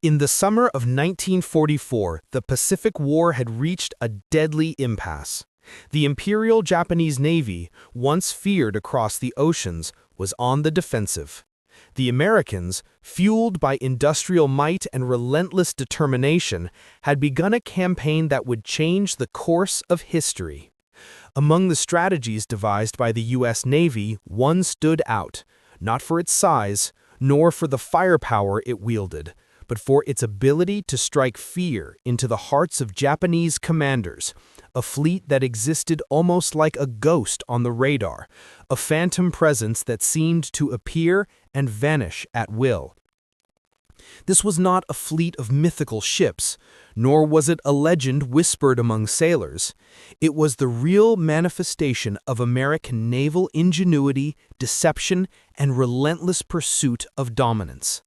In the summer of 1944, the Pacific War had reached a deadly impasse. The Imperial Japanese Navy, once feared across the oceans, was on the defensive. The Americans, fueled by industrial might and relentless determination, had begun a campaign that would change the course of history. Among the strategies devised by the U.S. Navy, one stood out, not for its size, nor for the firepower it wielded, but for its ability to strike fear into the hearts of Japanese commanders, a fleet that existed almost like a ghost on the radar, a phantom presence that seemed to appear and vanish at will. This was not a fleet of mythical ships, nor was it a legend whispered among sailors. It was the real manifestation of American naval ingenuity, deception, and relentless pursuit of dominance.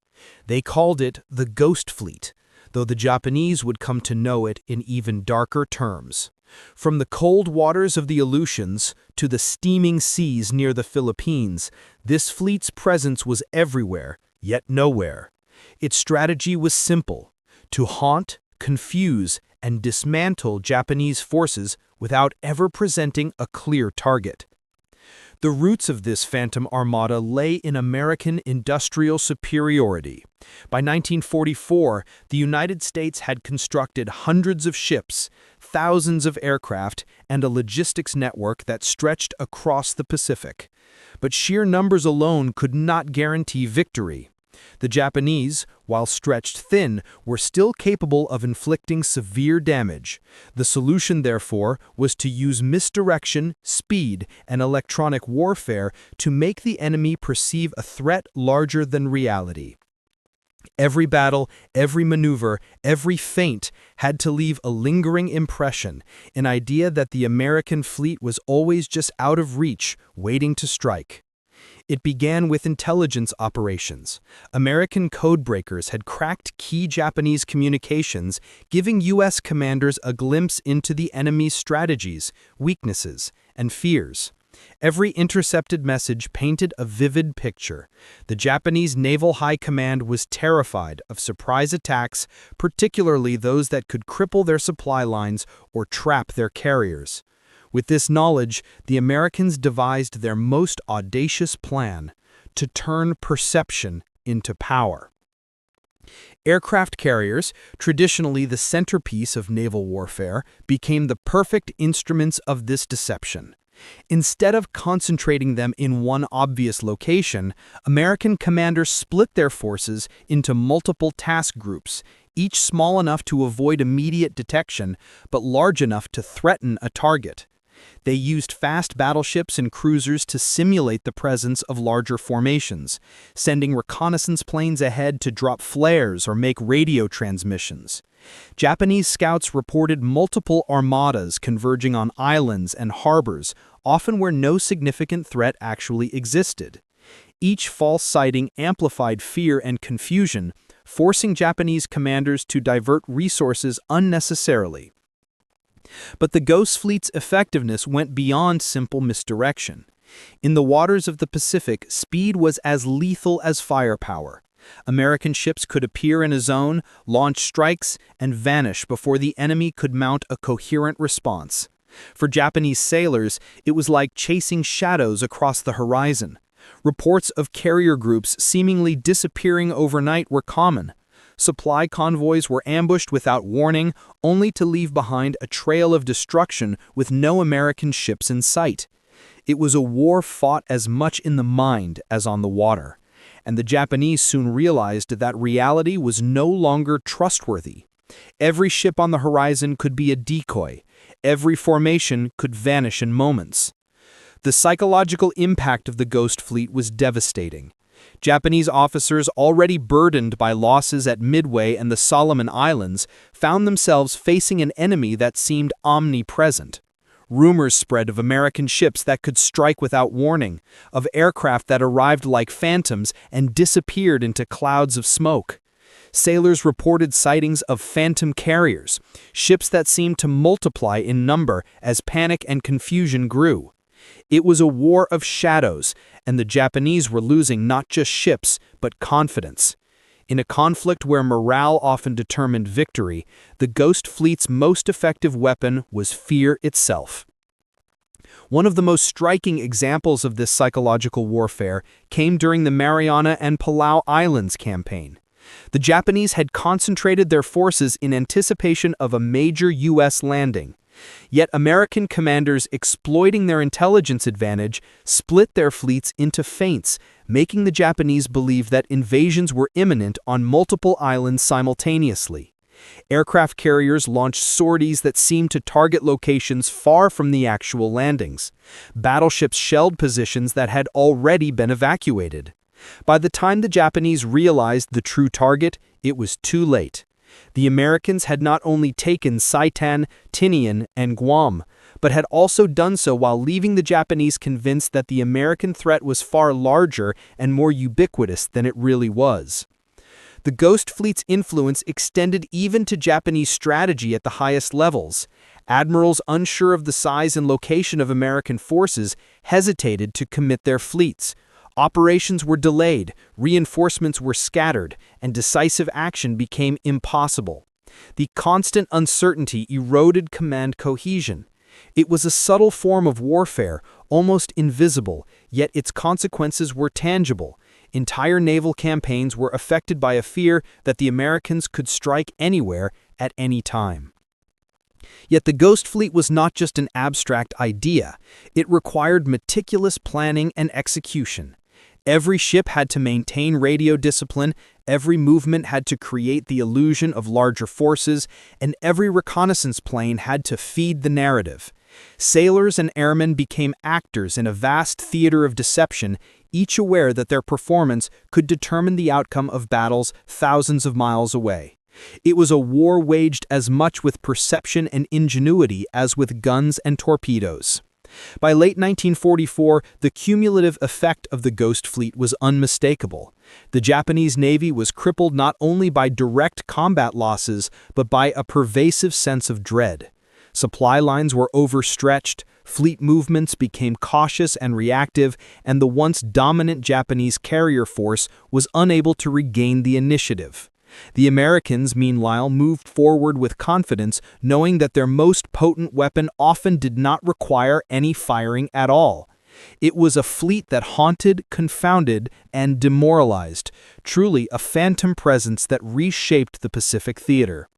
They called it the Ghost Fleet, though the Japanese would come to know it in even darker terms. From the cold waters of the Aleutians to the steaming seas near the Philippines, this fleet's presence was everywhere, yet nowhere. Its strategy was simple: to haunt, confuse, and dismantle Japanese forces without ever presenting a clear target. The roots of this Phantom Armada lay in American industrial superiority. By 1944, the United States had constructed hundreds of ships, thousands of aircraft, and a logistics network that stretched across the Pacific. But sheer numbers alone could not guarantee victory. The Japanese, while stretched thin, were still capable of inflicting severe damage. The solution, therefore, was to use misdirection, speed, and electronic warfare to make the enemy perceive a threat larger than reality. Every battle, every maneuver, every feint had to leave a lingering impression, an idea that the American fleet was always just out of reach, waiting to strike. It began with intelligence operations. American codebreakers had cracked key Japanese communications, giving U.S. commanders a glimpse into the enemy's strategies, weaknesses, and fears. Every intercepted message painted a vivid picture. The Japanese Naval High Command was terrified of surprise attacks, particularly those that could cripple their supply lines or trap their carriers. With this knowledge, the Americans devised their most audacious plan: to turn perception into power. Aircraft carriers, traditionally the centerpiece of naval warfare, became the perfect instruments of this deception. Instead of concentrating them in one obvious location, American commanders split their forces into multiple task groups, each small enough to avoid immediate detection, but large enough to threaten a target. They used fast battleships and cruisers to simulate the presence of larger formations, sending reconnaissance planes ahead to drop flares or make radio transmissions. Japanese scouts reported multiple armadas converging on islands and harbors, often where no significant threat actually existed. Each false sighting amplified fear and confusion, forcing Japanese commanders to divert resources unnecessarily. But the Ghost Fleet's effectiveness went beyond simple misdirection. In the waters of the Pacific, speed was as lethal as firepower. American ships could appear in a zone, launch strikes, and vanish before the enemy could mount a coherent response. For Japanese sailors, it was like chasing shadows across the horizon. Reports of carrier groups seemingly disappearing overnight were common. Supply convoys were ambushed without warning, only to leave behind a trail of destruction with no American ships in sight. It was a war fought as much in the mind as on the water, and the Japanese soon realized that reality was no longer trustworthy. Every ship on the horizon could be a decoy. Every formation could vanish in moments. The psychological impact of the Ghost Fleet was devastating. Japanese officers, already burdened by losses at Midway and the Solomon Islands, found themselves facing an enemy that seemed omnipresent. Rumors spread of American ships that could strike without warning, of aircraft that arrived like phantoms and disappeared into clouds of smoke. Sailors reported sightings of phantom carriers, ships that seemed to multiply in number as panic and confusion grew. It was a war of shadows, and the Japanese were losing not just ships, but confidence. In a conflict where morale often determined victory, the Ghost Fleet's most effective weapon was fear itself. One of the most striking examples of this psychological warfare came during the Mariana and Palau Islands campaign. The Japanese had concentrated their forces in anticipation of a major U.S. landing. Yet American commanders, exploiting their intelligence advantage, split their fleets into feints, making the Japanese believe that invasions were imminent on multiple islands simultaneously. Aircraft carriers launched sorties that seemed to target locations far from the actual landings. Battleships shelled positions that had already been evacuated. By the time the Japanese realized the true target, it was too late. The Americans had not only taken Saipan, Tinian, and Guam, but had also done so while leaving the Japanese convinced that the American threat was far larger and more ubiquitous than it really was. The Ghost Fleet's influence extended even to Japanese strategy at the highest levels. Admirals unsure of the size and location of American forces hesitated to commit their fleets. Operations were delayed, reinforcements were scattered, and decisive action became impossible. The constant uncertainty eroded command cohesion. It was a subtle form of warfare, almost invisible, yet its consequences were tangible. Entire naval campaigns were affected by a fear that the Americans could strike anywhere at any time. Yet the Ghost Fleet was not just an abstract idea. It required meticulous planning and execution. Every ship had to maintain radio discipline, every movement had to create the illusion of larger forces, and every reconnaissance plane had to feed the narrative. Sailors and airmen became actors in a vast theater of deception, each aware that their performance could determine the outcome of battles thousands of miles away. It was a war waged as much with perception and ingenuity as with guns and torpedoes. By late 1944, the cumulative effect of the Ghost Fleet was unmistakable. The Japanese Navy was crippled not only by direct combat losses, but by a pervasive sense of dread. Supply lines were overstretched, fleet movements became cautious and reactive, and the once dominant Japanese carrier force was unable to regain the initiative. The Americans, meanwhile, moved forward with confidence, knowing that their most potent weapon often did not require any firing at all. It was a fleet that haunted, confounded, and demoralized, truly a phantom presence that reshaped the Pacific theater.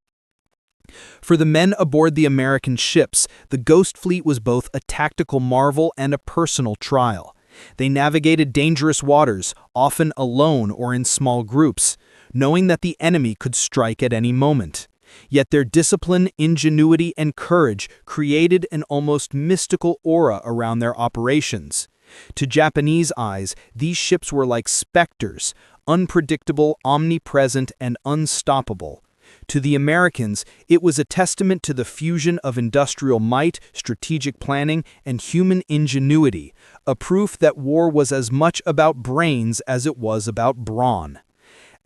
For the men aboard the American ships, the Ghost Fleet was both a tactical marvel and a personal trial. They navigated dangerous waters, often alone or in small groups, knowing that the enemy could strike at any moment. Yet their discipline, ingenuity, and courage created an almost mystical aura around their operations. To Japanese eyes, these ships were like specters, unpredictable, omnipresent, and unstoppable. To the Americans, it was a testament to the fusion of industrial might, strategic planning, and human ingenuity, a proof that war was as much about brains as it was about brawn.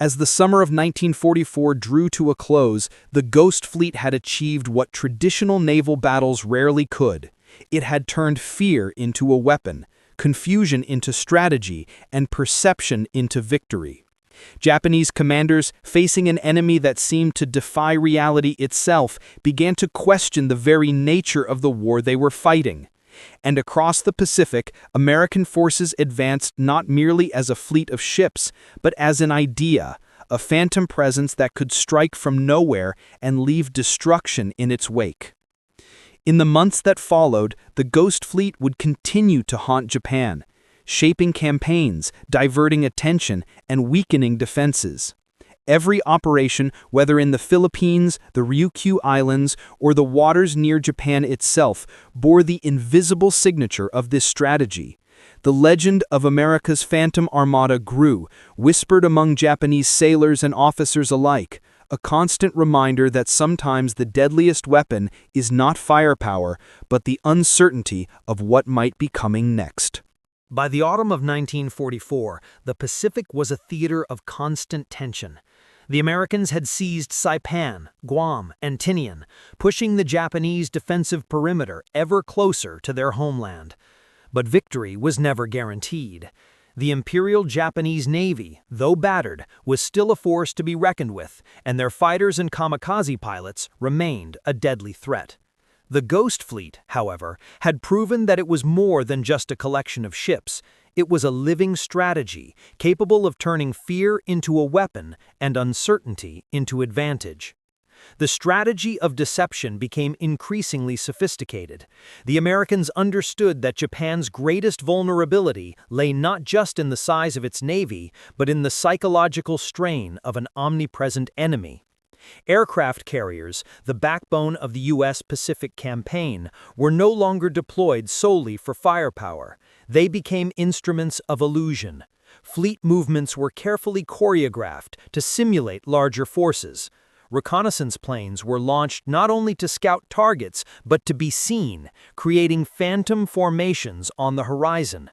As the summer of 1944 drew to a close, the Ghost Fleet had achieved what traditional naval battles rarely could. It had turned fear into a weapon, confusion into strategy, and perception into victory. Japanese commanders, facing an enemy that seemed to defy reality itself, began to question the very nature of the war they were fighting. And across the Pacific, American forces advanced not merely as a fleet of ships, but as an idea, a phantom presence that could strike from nowhere and leave destruction in its wake. In the months that followed, the Ghost Fleet would continue to haunt Japan, shaping campaigns, diverting attention, and weakening defenses. Every operation, whether in the Philippines, the Ryukyu Islands, or the waters near Japan itself, bore the invisible signature of this strategy. The legend of America's Phantom Armada grew, whispered among Japanese sailors and officers alike, a constant reminder that sometimes the deadliest weapon is not firepower, but the uncertainty of what might be coming next. By the autumn of 1944, the Pacific was a theater of constant tension. The Americans had seized Saipan, Guam, and Tinian, pushing the Japanese defensive perimeter ever closer to their homeland. But victory was never guaranteed. The Imperial Japanese Navy, though battered, was still a force to be reckoned with, and their fighters and kamikaze pilots remained a deadly threat. The Ghost Fleet, however, had proven that it was more than just a collection of ships. It was a living strategy, capable of turning fear into a weapon and uncertainty into advantage. The strategy of deception became increasingly sophisticated. The Americans understood that Japan's greatest vulnerability lay not just in the size of its navy, but in the psychological strain of an omnipresent enemy. Aircraft carriers, the backbone of the U.S. Pacific Campaign, were no longer deployed solely for firepower. They became instruments of illusion. Fleet movements were carefully choreographed to simulate larger forces. Reconnaissance planes were launched not only to scout targets, but to be seen, creating phantom formations on the horizon.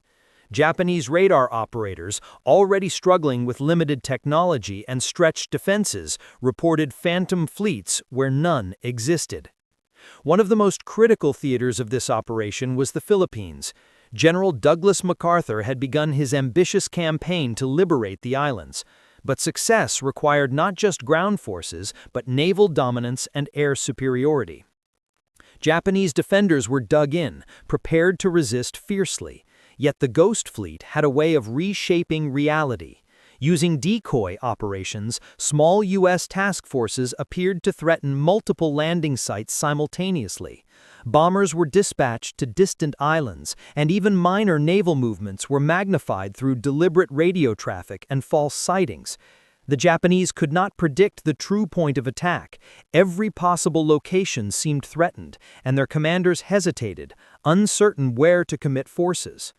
Japanese radar operators, already struggling with limited technology and stretched defenses, reported phantom fleets where none existed. One of the most critical theaters of this operation was the Philippines. General Douglas MacArthur had begun his ambitious campaign to liberate the islands. But success required not just ground forces, but naval dominance and air superiority. Japanese defenders were dug in, prepared to resist fiercely. Yet the Ghost Fleet had a way of reshaping reality. Using decoy operations, small U.S. task forces appeared to threaten multiple landing sites simultaneously. Bombers were dispatched to distant islands, and even minor naval movements were magnified through deliberate radio traffic and false sightings. The Japanese could not predict the true point of attack. Every possible location seemed threatened, and their commanders hesitated, uncertain where to commit forces.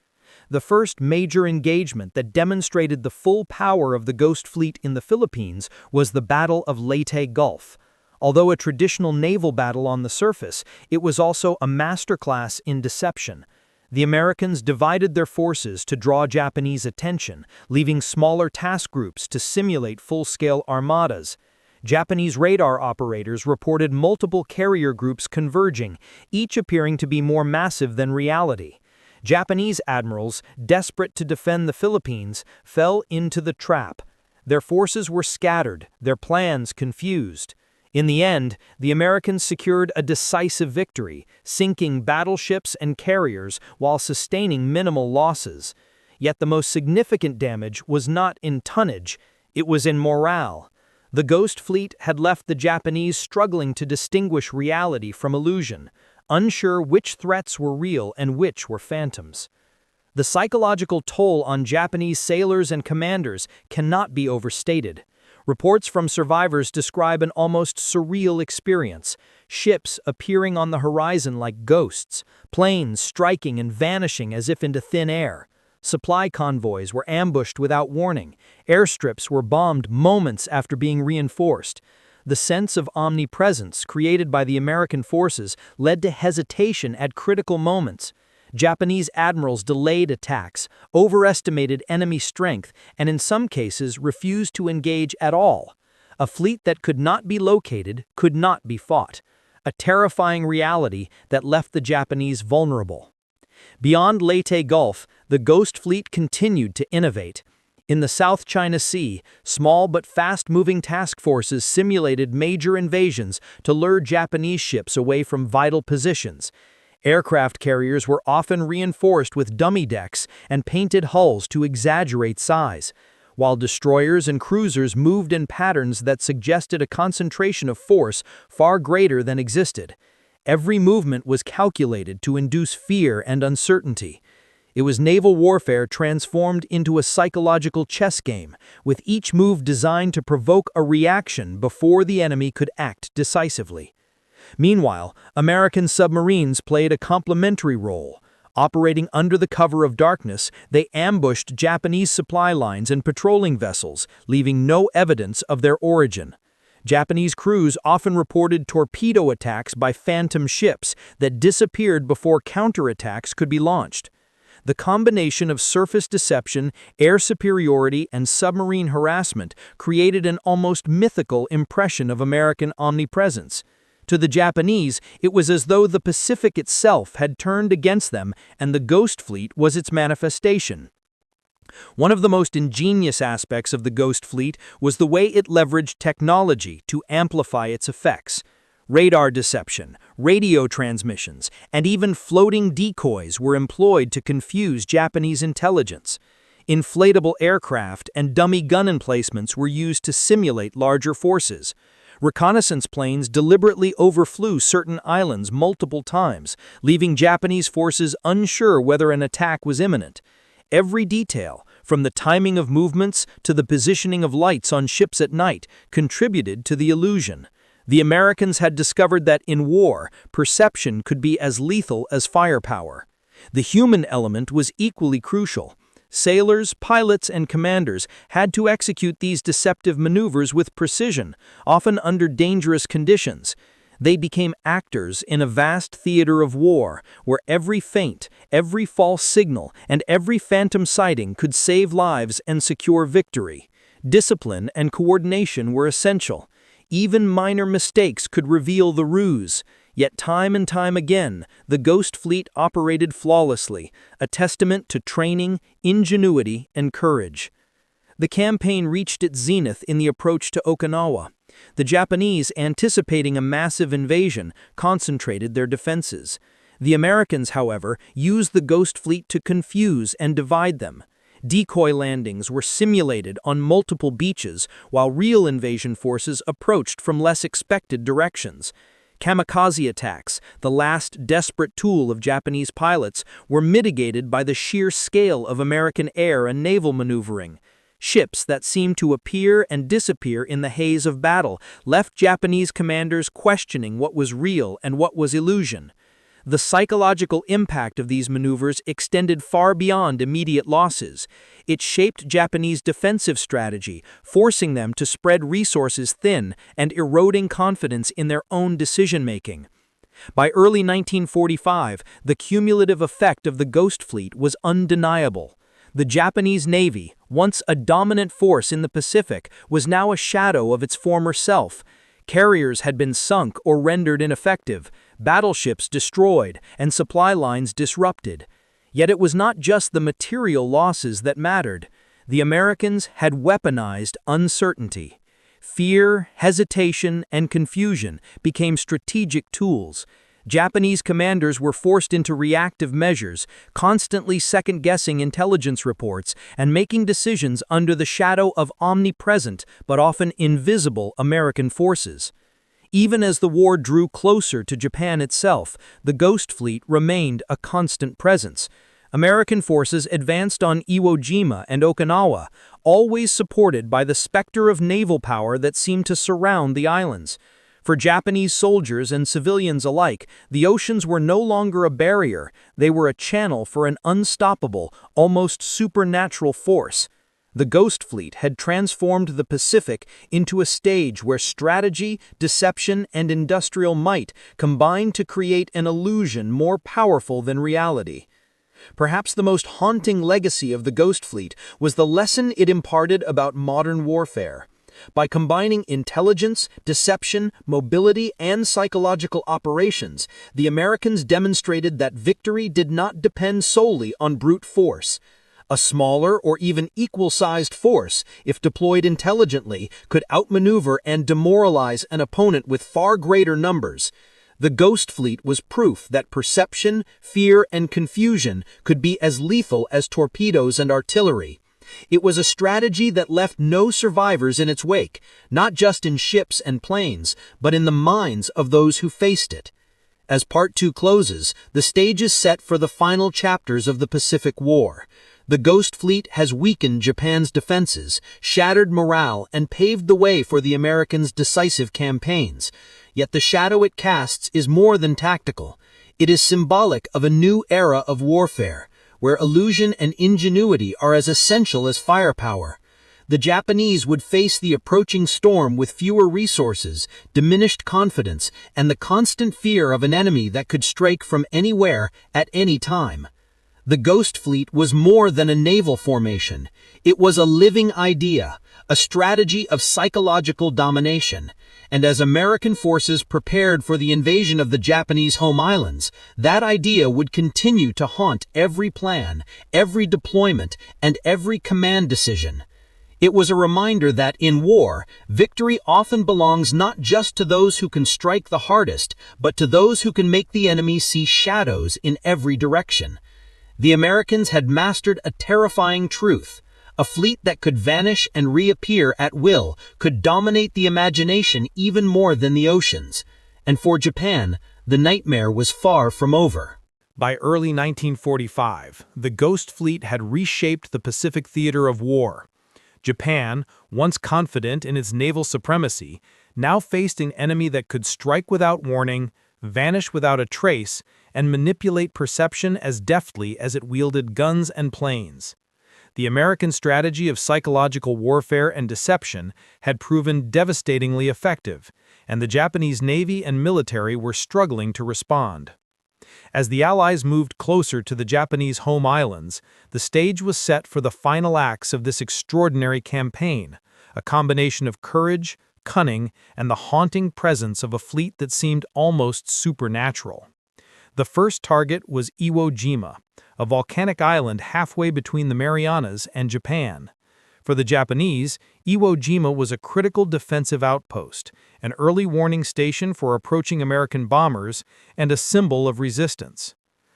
The first major engagement that demonstrated the full power of the Ghost Fleet in the Philippines was the Battle of Leyte Gulf. Although a traditional naval battle on the surface, it was also a masterclass in deception. The Americans divided their forces to draw Japanese attention, leaving smaller task groups to simulate full-scale armadas. Japanese radar operators reported multiple carrier groups converging, each appearing to be more massive than reality. Japanese admirals, desperate to defend the Philippines, fell into the trap. Their forces were scattered, their plans confused. In the end, the Americans secured a decisive victory, sinking battleships and carriers while sustaining minimal losses. Yet the most significant damage was not in tonnage, it was in morale. The Ghost Fleet had left the Japanese struggling to distinguish reality from illusion, unsure which threats were real and which were phantoms. The psychological toll on Japanese sailors and commanders cannot be overstated. Reports from survivors describe an almost surreal experience, ships appearing on the horizon like ghosts, planes striking and vanishing as if into thin air. Supply convoys were ambushed without warning, airstrips were bombed moments after being reinforced. The sense of omnipresence created by the American forces led to hesitation at critical moments. Japanese admirals delayed attacks, overestimated enemy strength, and in some cases refused to engage at all. A fleet that could not be located could not be fought. A terrifying reality that left the Japanese vulnerable. Beyond Leyte Gulf, the Ghost Fleet continued to innovate. In the South China Sea, small but fast-moving task forces simulated major invasions to lure Japanese ships away from vital positions. Aircraft carriers were often reinforced with dummy decks and painted hulls to exaggerate size, while destroyers and cruisers moved in patterns that suggested a concentration of force far greater than existed. Every movement was calculated to induce fear and uncertainty. It was naval warfare transformed into a psychological chess game, with each move designed to provoke a reaction before the enemy could act decisively. Meanwhile, American submarines played a complementary role. Operating under the cover of darkness, they ambushed Japanese supply lines and patrolling vessels, leaving no evidence of their origin. Japanese crews often reported torpedo attacks by phantom ships that disappeared before counterattacks could be launched. The combination of surface deception, air superiority, and submarine harassment created an almost mythical impression of American omnipresence. To the Japanese, it was as though the Pacific itself had turned against them and the Ghost Fleet was its manifestation. One of the most ingenious aspects of the Ghost Fleet was the way it leveraged technology to amplify its effects. Radar deception, radio transmissions, and even floating decoys were employed to confuse Japanese intelligence. Inflatable aircraft and dummy gun emplacements were used to simulate larger forces. Reconnaissance planes deliberately overflew certain islands multiple times, leaving Japanese forces unsure whether an attack was imminent. Every detail, from the timing of movements to the positioning of lights on ships at night, contributed to the illusion. The Americans had discovered that in war, perception could be as lethal as firepower. The human element was equally crucial. Sailors, pilots, and commanders had to execute these deceptive maneuvers with precision, often under dangerous conditions. They became actors in a vast theater of war, where every feint, every false signal, and every phantom sighting could save lives and secure victory. Discipline and coordination were essential. Even minor mistakes could reveal the ruse. Yet time and time again, the Ghost Fleet operated flawlessly, a testament to training, ingenuity, and courage. The campaign reached its zenith in the approach to Okinawa. The Japanese, anticipating a massive invasion, concentrated their defenses. The Americans, however, used the Ghost Fleet to confuse and divide them. Decoy landings were simulated on multiple beaches, while real invasion forces approached from less expected directions. Kamikaze attacks, the last desperate tool of Japanese pilots, were mitigated by the sheer scale of American air and naval maneuvering. Ships that seemed to appear and disappear in the haze of battle left Japanese commanders questioning what was real and what was illusion. The psychological impact of these maneuvers extended far beyond immediate losses. It shaped Japanese defensive strategy, forcing them to spread resources thin and eroding confidence in their own decision-making. By early 1945, the cumulative effect of the Ghost Fleet was undeniable. The Japanese Navy, once a dominant force in the Pacific, was now a shadow of its former self. Carriers had been sunk or rendered ineffective, battleships destroyed, and supply lines disrupted. Yet it was not just the material losses that mattered. The Americans had weaponized uncertainty. Fear, hesitation, and confusion became strategic tools. Japanese commanders were forced into reactive measures, constantly second-guessing intelligence reports and making decisions under the shadow of omnipresent but often invisible American forces. Even as the war drew closer to Japan itself, the Ghost Fleet remained a constant presence. American forces advanced on Iwo Jima and Okinawa, always supported by the specter of naval power that seemed to surround the islands. For Japanese soldiers and civilians alike, the oceans were no longer a barrier, they were a channel for an unstoppable, almost supernatural force. The Ghost Fleet had transformed the Pacific into a stage where strategy, deception, and industrial might combined to create an illusion more powerful than reality. Perhaps the most haunting legacy of the Ghost Fleet was the lesson it imparted about modern warfare. By combining intelligence, deception, mobility, and psychological operations, the Americans demonstrated that victory did not depend solely on brute force. A smaller or even equal-sized force, if deployed intelligently, could outmaneuver and demoralize an opponent with far greater numbers. The Ghost Fleet was proof that perception, fear, and confusion could be as lethal as torpedoes and artillery. It was a strategy that left no survivors in its wake, not just in ships and planes, but in the minds of those who faced it. As Part 2 closes, the stage is set for the final chapters of the Pacific War. The Ghost Fleet has weakened Japan's defenses, shattered morale, and paved the way for the Americans' decisive campaigns. Yet the shadow it casts is more than tactical. It is symbolic of a new era of warfare, where illusion and ingenuity are as essential as firepower. The Japanese would face the approaching storm with fewer resources, diminished confidence, and the constant fear of an enemy that could strike from anywhere at any time. The Ghost Fleet was more than a naval formation. It was a living idea, a strategy of psychological domination. and as American forces prepared for the invasion of the Japanese home islands, that idea would continue to haunt every plan, every deployment, and every command decision. It was a reminder that, in war, victory often belongs not just to those who can strike the hardest, but to those who can make the enemy see shadows in every direction. The Americans had mastered a terrifying truth. A fleet that could vanish and reappear at will could dominate the imagination even more than the oceans. And for Japan, the nightmare was far from over. By early 1945, the Ghost Fleet had reshaped the Pacific theater of war. Japan, once confident in its naval supremacy, now faced an enemy that could strike without warning, vanish without a trace, and manipulate perception as deftly as it wielded guns and planes. The American strategy of psychological warfare and deception had proven devastatingly effective, and the Japanese Navy and military were struggling to respond. As the Allies moved closer to the Japanese home islands, the stage was set for the final acts of this extraordinary campaign, a combination of courage, cunning, and the haunting presence of a fleet that seemed almost supernatural. The first target was Iwo Jima, a volcanic island halfway between the Marianas and Japan. For the Japanese, Iwo Jima was a critical defensive outpost, an early warning station for approaching American bombers, and a symbol of resistance.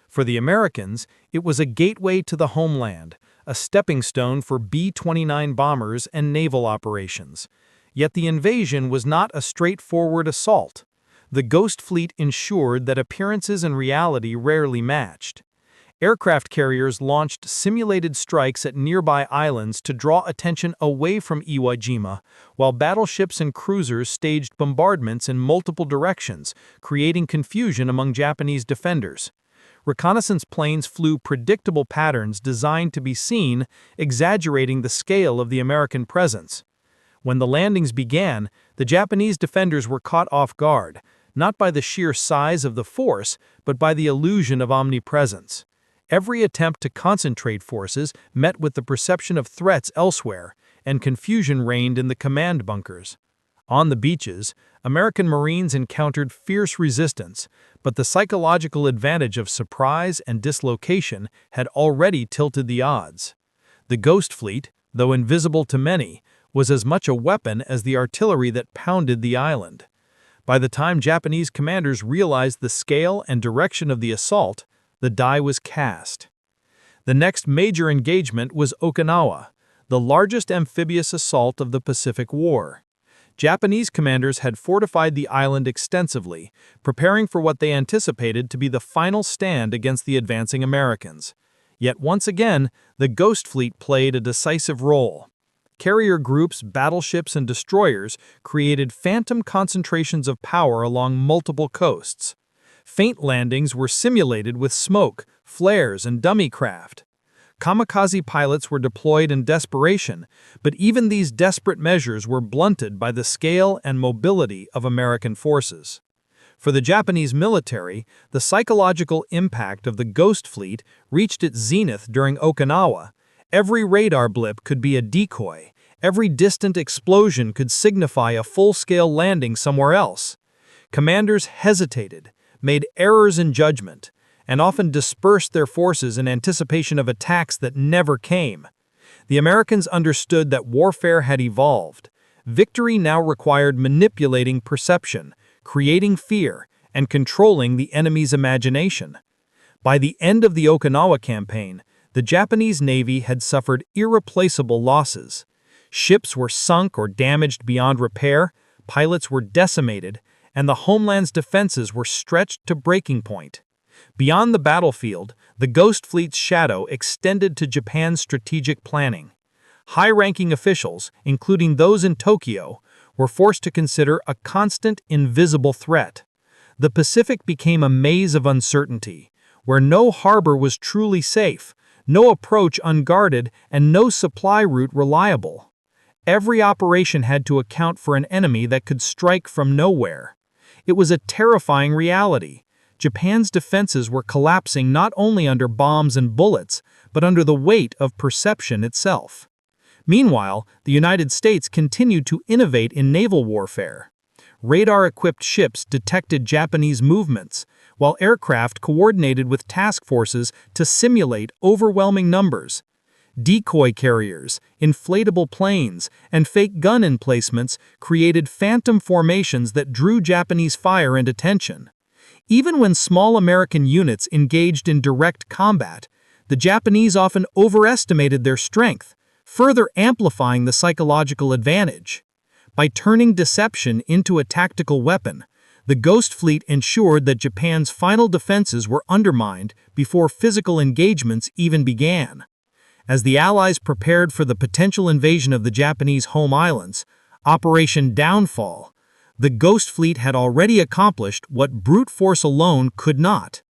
For the Americans, it was a gateway to the homeland, a stepping stone for B-29 bombers and naval operations. Yet the invasion was not a straightforward assault. The Ghost Fleet ensured that appearances and reality rarely matched. Aircraft carriers launched simulated strikes at nearby islands to draw attention away from Iwo Jima, while battleships and cruisers staged bombardments in multiple directions, creating confusion among Japanese defenders. Reconnaissance planes flew predictable patterns designed to be seen, exaggerating the scale of the American presence. When the landings began, the Japanese defenders were caught off guard, not by the sheer size of the force, but by the illusion of omnipresence. Every attempt to concentrate forces met with the perception of threats elsewhere, and confusion reigned in the command bunkers. On the beaches, American Marines encountered fierce resistance, but the psychological advantage of surprise and dislocation had already tilted the odds. The Ghost Fleet, though invisible to many, was as much a weapon as the artillery that pounded the island. By the time Japanese commanders realized the scale and direction of the assault, the die was cast. The next major engagement was Okinawa, the largest amphibious assault of the Pacific War. Japanese commanders had fortified the island extensively, preparing for what they anticipated to be the final stand against the advancing Americans. Yet once again, the Ghost Fleet played a decisive role. Carrier groups, battleships, and destroyers created phantom concentrations of power along multiple coasts. Feint landings were simulated with smoke, flares, and dummy craft. Kamikaze pilots were deployed in desperation, but even these desperate measures were blunted by the scale and mobility of American forces. For the Japanese military, the psychological impact of the Ghost Fleet reached its zenith during Okinawa. Every radar blip could be a decoy. Every distant explosion could signify a full-scale landing somewhere else. Commanders hesitated, made errors in judgment, and often dispersed their forces in anticipation of attacks that never came. The Americans understood that warfare had evolved. Victory now required manipulating perception, creating fear, and controlling the enemy's imagination. By the end of the Okinawa campaign, the Japanese Navy had suffered irreplaceable losses. Ships were sunk or damaged beyond repair, pilots were decimated, and the homeland's defenses were stretched to breaking point. Beyond the battlefield, the Ghost Fleet's shadow extended to Japan's strategic planning. High-ranking officials, including those in Tokyo, were forced to consider a constant, invisible threat. The Pacific became a maze of uncertainty, where no harbor was truly safe, no approach unguarded, and no supply route reliable. Every operation had to account for an enemy that could strike from nowhere. It was a terrifying reality. Japan's defenses were collapsing not only under bombs and bullets, but under the weight of perception itself. Meanwhile, the United States continued to innovate in naval warfare. radar-equipped ships detected Japanese movements, while aircraft coordinated with task forces to simulate overwhelming numbers. Decoy carriers, inflatable planes, and fake gun emplacements created phantom formations that drew Japanese fire and attention. Even when small American units engaged in direct combat, the Japanese often overestimated their strength, further amplifying the psychological advantage. By turning deception into a tactical weapon, the Ghost Fleet ensured that Japan's final defenses were undermined before physical engagements even began. As the Allies prepared for the potential invasion of the Japanese home islands, Operation Downfall, the Ghost Fleet had already accomplished what brute force alone could not.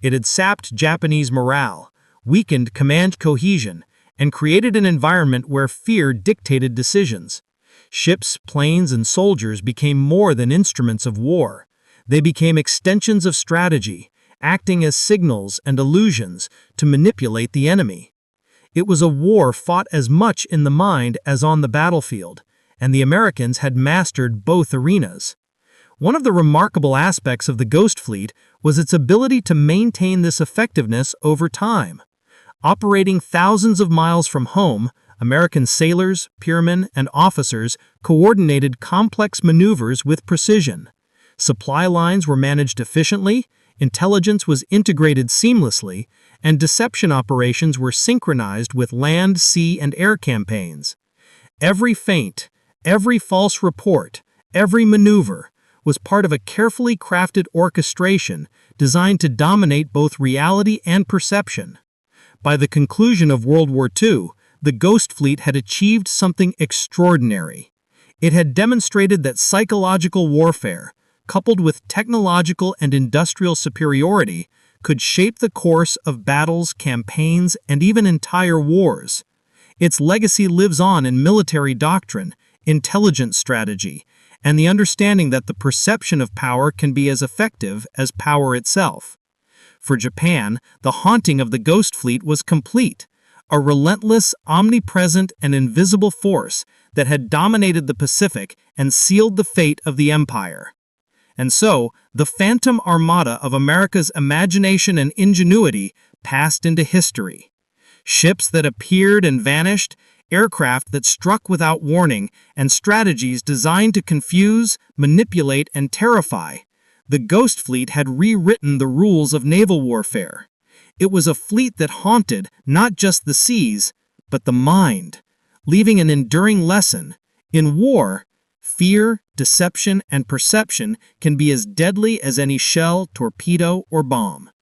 It had sapped Japanese morale, weakened command cohesion, and created an environment where fear dictated decisions. Ships, planes, and soldiers became more than instruments of war. They became extensions of strategy, acting as signals and illusions to manipulate the enemy. It was a war fought as much in the mind as on the battlefield, and the Americans had mastered both arenas. One of the remarkable aspects of the Ghost Fleet was its ability to maintain this effectiveness over time. Operating thousands of miles from home, American sailors, piirmen, and officers coordinated complex maneuvers with precision. Supply lines were managed efficiently, intelligence was integrated seamlessly, and deception operations were synchronized with land, sea, and air campaigns. Every feint, every false report, every maneuver was part of a carefully crafted orchestration designed to dominate both reality and perception. By the conclusion of World War II, the Ghost Fleet had achieved something extraordinary. It had demonstrated that psychological warfare, coupled with technological and industrial superiority, could shape the course of battles, campaigns, and even entire wars. Its legacy lives on in military doctrine, intelligence strategy, and the understanding that the perception of power can be as effective as power itself. For Japan, the haunting of the Ghost Fleet was complete, a relentless, omnipresent, and invisible force that had dominated the Pacific and sealed the fate of the empire. And so, the Phantom Armada of America's imagination and ingenuity passed into history. Ships that appeared and vanished, aircraft that struck without warning, and strategies designed to confuse, manipulate, and terrify. The Ghost Fleet had rewritten the rules of naval warfare. It was a fleet that haunted not just the seas, but the mind, leaving an enduring lesson. In war, fear, deception, and perception can be as deadly as any shell, torpedo, or bomb.